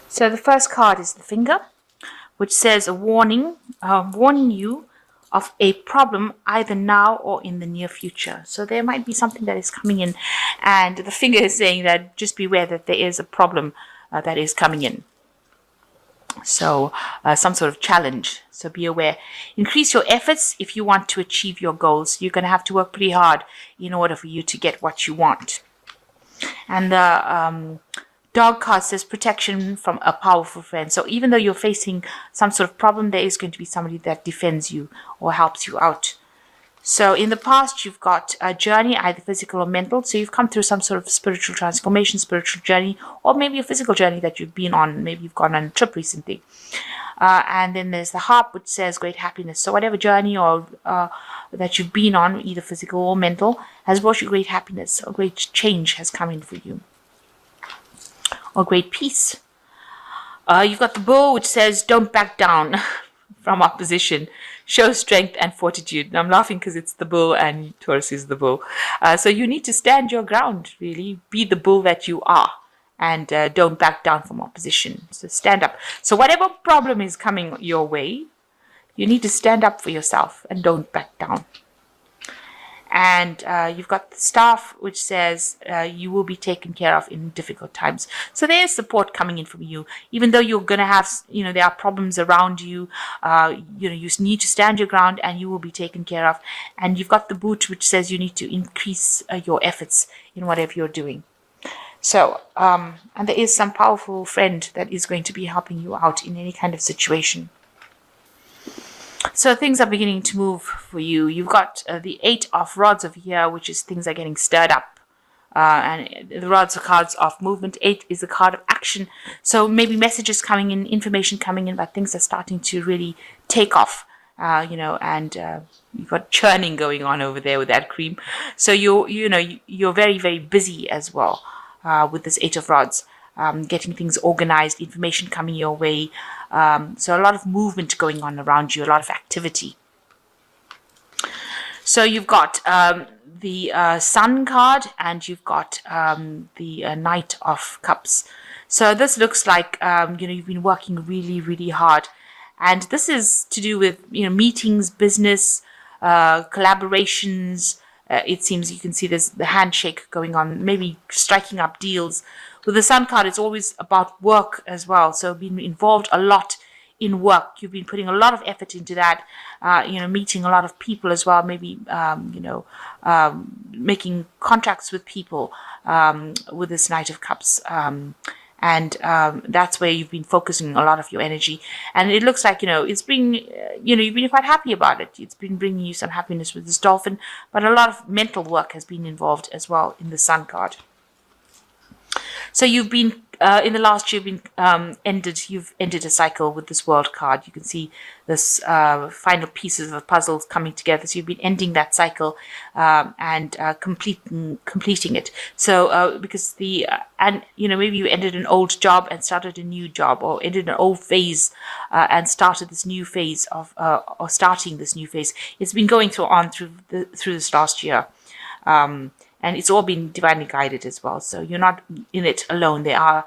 So the first card is the finger, which says a warning, warning you of a problem either now or in the near future. So there might be something that is coming in, and the finger is saying that just beware that there is a problem that is coming in. So some sort of challenge. So be aware. Increase your efforts if you want to achieve your goals. You're going to have to work pretty hard in order for you to get what you want. And the dog card says protection from a powerful friend. So even though you're facing some sort of problem, there is going to be somebody that defends you or helps you out. So in the past, you've got a journey, either physical or mental. So you've come through some sort of spiritual transformation, spiritual journey, or maybe a physical journey that you've been on. Maybe you've gone on a trip recently. And then there's the harp, which says great happiness. So whatever journey or that you've been on, either physical or mental, has brought you great happiness. A great change has come in for you. Or great peace. You've got the bull, which says don't back down from opposition. Show strength and fortitude. And I'm laughing because it's the bull and Taurus is the bull. So you need to stand your ground, really. Be the bull that you are. And don't back down from opposition. So stand up. So whatever problem is coming your way, you need to stand up for yourself and don't back down. And you've got the staff, which says you will be taken care of in difficult times. So there's support coming in from you, even though you're going to have, there are problems around you. You need to stand your ground, and you will be taken care of. And you've got the boot, which says you need to increase your efforts in whatever you're doing. So, and there is some powerful friend that is going to be helping you out in any kind of situation. So things are beginning to move for you. You've got the 8 of rods over here, which is things are getting stirred up. And the rods are cards of movement. 8 is a card of action. So maybe messages coming in, information coming in, but things are starting to really take off. And you've got churning going on over there with that cream. So you're very, very busy as well with this 8 of rods. Getting things organized, information coming your way. So a lot of movement going on around you, a lot of activity. So you've got the Sun card, and you've got the Knight of Cups. So this looks like you've been working really, really hard, and this is to do with meetings, business, collaborations. It seems you can see there's the handshake going on, maybe striking up deals. With the Sun card, it's always about work as well. So being involved a lot in work. You've been putting a lot of effort into that, meeting a lot of people as well, maybe, making contracts with people with this Knight of Cups. And that's where you've been focusing a lot of your energy. And it looks like, it's been, you've been quite happy about it. It's been bringing you some happiness with this dolphin, but a lot of mental work has been involved as well in the Sun card. So you've been, in the last year, you've ended a cycle with this World card. You can see this final pieces of puzzles coming together. So you've been ending that cycle and completing it. So because maybe you ended an old job and started a new job, or ended an old phase and started this new phase of, or starting this new phase. It's been going through this last year. And it's all been divinely guided as well. So you're not in it alone. There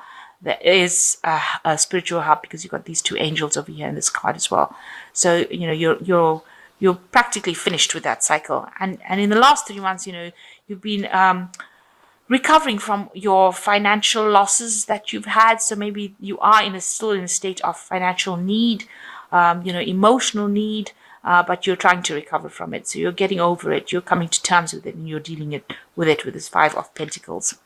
is a spiritual help, because you've got these 2 angels over here in this card as well. So you're practically finished with that cycle. And in the last 3 months, you've been recovering from your financial losses that you've had. So maybe you are still in a state of financial need, emotional need. But you're trying to recover from it. So you're getting over it. You're coming to terms with it, and you're dealing with it with this 5 of Pentacles.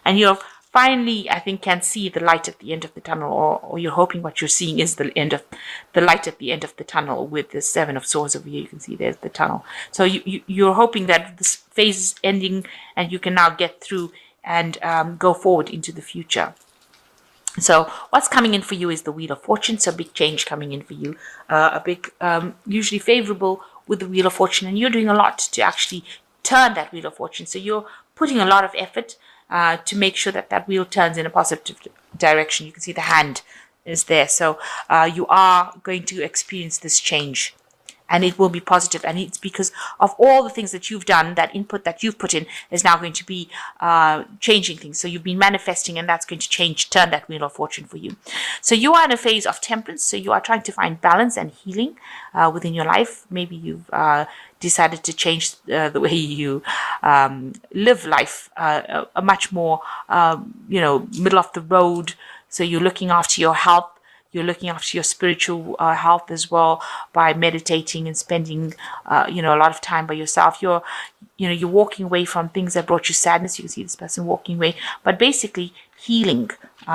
And you're finally, I think, can see the light at the end of the tunnel, or you're hoping what you're seeing is the light at the end of the tunnel with the 7 of Swords over here. You can see there's the tunnel. So you're hoping that this phase is ending, and you can now get through and go forward into the future. So what's coming in for you is the Wheel of Fortune. So big change coming in for you, a big, usually favorable with the Wheel of Fortune, and you're doing a lot to actually turn that Wheel of Fortune. So you're putting a lot of effort to make sure that wheel turns in a positive direction. You can see the hand is there. So you are going to experience this change, and it will be positive. And it's because of all the things that you've done, that input that you've put in is now going to be changing things. So you've been manifesting, and that's going to turn that wheel of fortune for you. So you are in a phase of temperance. So you are trying to find balance and healing within your life. Maybe you've decided to change the way you live life, a much more, middle of the road. So you're looking after your health. You're looking after your spiritual health as well by meditating and spending, a lot of time by yourself. You're walking away from things that brought you sadness. You can see this person walking away, but basically healing.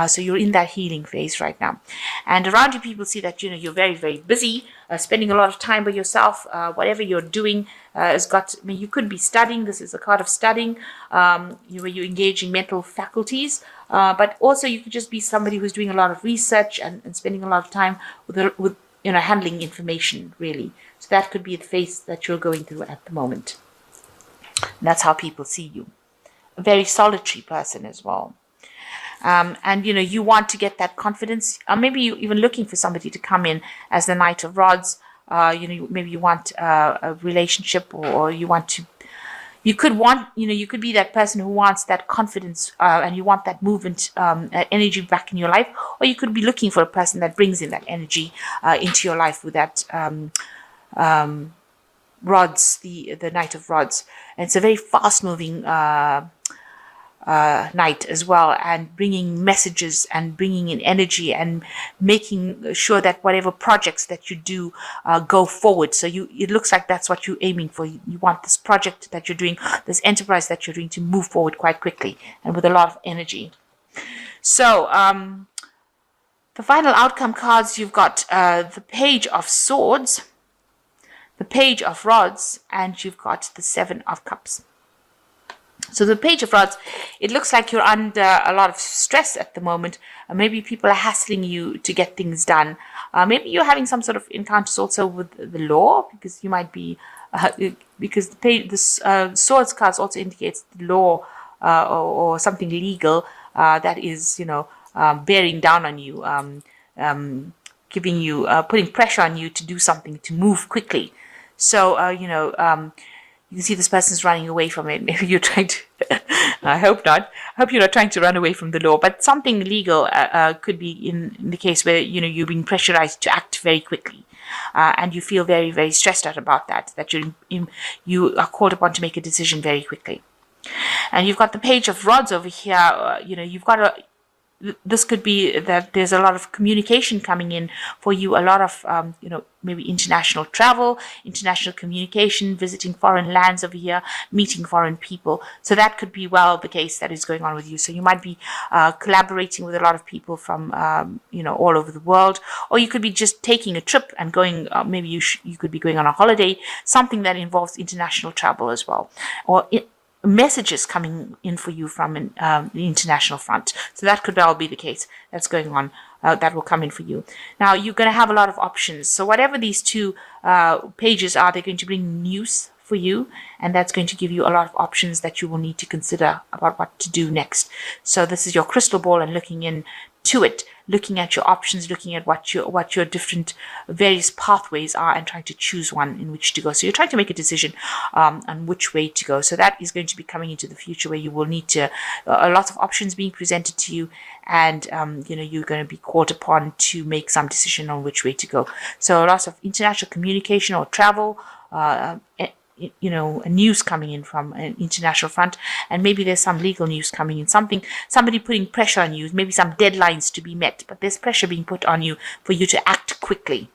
So you're in that healing phase right now. And around you, people see that, you're very, very busy, spending a lot of time by yourself. Whatever you're doing you could be studying. This is a card of studying, where you're engaging mental faculties. But also you could just be somebody who's doing a lot of research and spending a lot of time with handling information, really. So that could be the phase that you're going through at the moment. And that's how people see you. A very solitary person as well. And you want to get that confidence. Maybe you're even looking for somebody to come in as the Knight of Rods. Maybe you want a relationship, or you could be that person who wants that confidence, and you want that movement, energy back in your life. Or you could be looking for a person that brings in that energy into your life with that rods, the Knight of Rods. And it's a very fast moving night as well, and bringing messages and bringing in energy and making sure that whatever projects that you do go forward. So it looks like that's what you're aiming for. You want this project that you're doing, this enterprise that you're doing, to move forward quite quickly and with a lot of energy. So the final outcome cards, you've got the Page of Swords, the Page of Rods, and you've got the Seven of Cups. So the Page of Rods, it looks like you're under a lot of stress at the moment. Maybe people are hassling you to get things done. Maybe you're having some sort of encounters also with the law, because you might be, because the Swords cards also indicates the law or something legal that is, bearing down on you, giving you, putting pressure on you to do something, to move quickly. So, you can see this person's running away from it. Maybe you're trying to, I hope not. I hope you're not trying to run away from the law, but something legal could be in the case where, you're being pressurized to act very quickly. And you feel very, very stressed out about that you are called upon to make a decision very quickly. And you've got the Page of Rods over here. You've got this could be that there's a lot of communication coming in for you, a lot of, maybe international travel, international communication, visiting foreign lands over here, meeting foreign people. So that could be the case that is going on with you. So you might be collaborating with a lot of people from, all over the world, or you could be just taking a trip and going, maybe you could be going on a holiday, something that involves international travel as well, or messages coming in for you from the international front. So that could well be the case that's going on, that will come in for you. Now, you're going to have a lot of options. So whatever these two pages are, they're going to bring news for you, and that's going to give you a lot of options that you will need to consider about what to do next. So this is your crystal ball, and looking into it, looking at your options, looking at what your different various pathways are, and trying to choose one in which to go. So you're trying to make a decision on which way to go. So that is going to be coming into the future, where you will need to a lot of options being presented to you, and you're going to be called upon to make some decision on which way to go. So a lot of international communication or travel, news coming in from an international front, and maybe there's some legal news coming in, somebody putting pressure on you, maybe some deadlines to be met, but there's pressure being put on you for you to act quickly.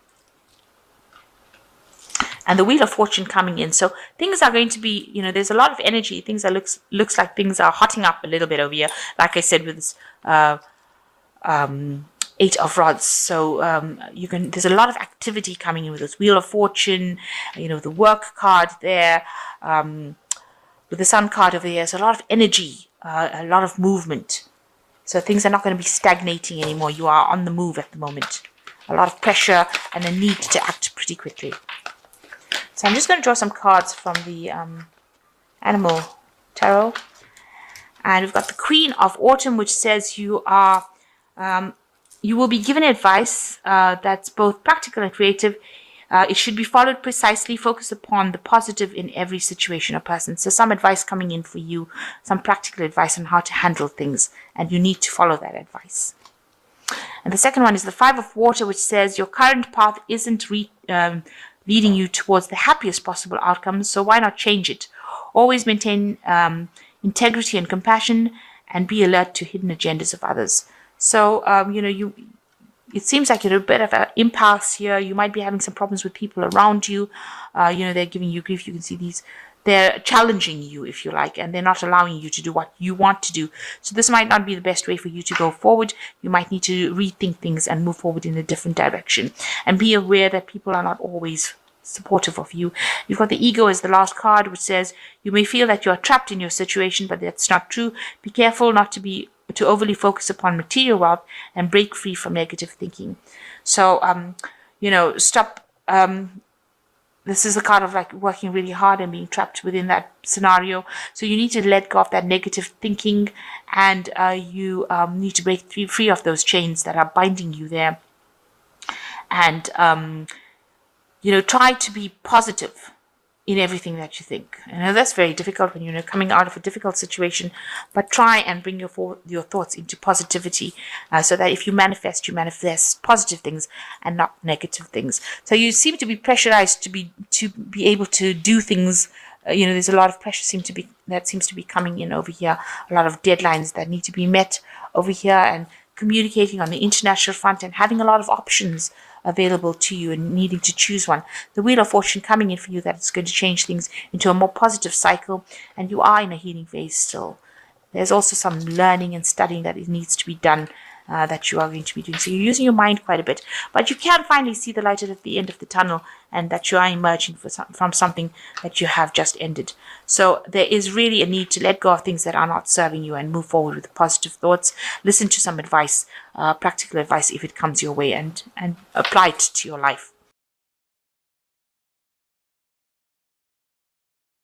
And the Wheel of Fortune coming in. So things are going to be, there's a lot of energy. Things are looks like things are hotting up a little bit over here. Like I said, with this Eight of Rods. So there's a lot of activity coming in with this Wheel of Fortune, the work card there, with the Sun card over here. So a lot of energy, a lot of movement. So things are not going to be stagnating anymore. You are on the move at the moment. A lot of pressure and a need to act pretty quickly. So I'm just going to draw some cards from the Animal Tarot. And we've got the Queen of Autumn, which says you will be given advice that's both practical and creative. It should be followed precisely. Focus upon the positive in every situation or person. So some advice coming in for you, some practical advice on how to handle things, and you need to follow that advice. And the second one is the Five of Water, which says your current path isn't leading you towards the happiest possible outcomes, so why not change it? Always maintain integrity and compassion, and be alert to hidden agendas of others. So, it seems like you're a bit of an impasse here. You might be having some problems with people around you. They're giving you grief. You can see these. They're challenging you, if you like, and they're not allowing you to do what you want to do. So this might not be the best way for you to go forward. You might need to rethink things and move forward in a different direction. And be aware that people are not always supportive of you. You've got the Ego as the last card, which says you may feel that you are trapped in your situation, but that's not true. Be careful not to overly focus upon material wealth and break free from negative thinking. So, stop. This is a card of like working really hard and being trapped within that scenario. So you need to let go of that negative thinking, and you need to break free of those chains that are binding you there. And, try to be positive in everything that you think. I know that's very difficult when you're coming out of a difficult situation, but try and bring your thoughts into positivity, so that if you manifest positive things and not negative things. So you seem to be pressurized to be able to do things. There's a lot of pressure seems to be coming in over here. A lot of deadlines that need to be met over here, and communicating on the international front and having a lot of options available to you and needing to choose one. The Wheel of Fortune coming in for you, that it's going to change things into a more positive cycle, and you are in a healing phase still. There's also some learning and studying that it needs to be done, that you are going to be doing. So you're using your mind quite a bit, but you can finally see the light at the end of the tunnel, and that you are emerging from something that you have just ended. So there is really a need to let go of things that are not serving you and move forward with positive thoughts. Listen to some advice, practical advice if it comes your way, and apply it to your life.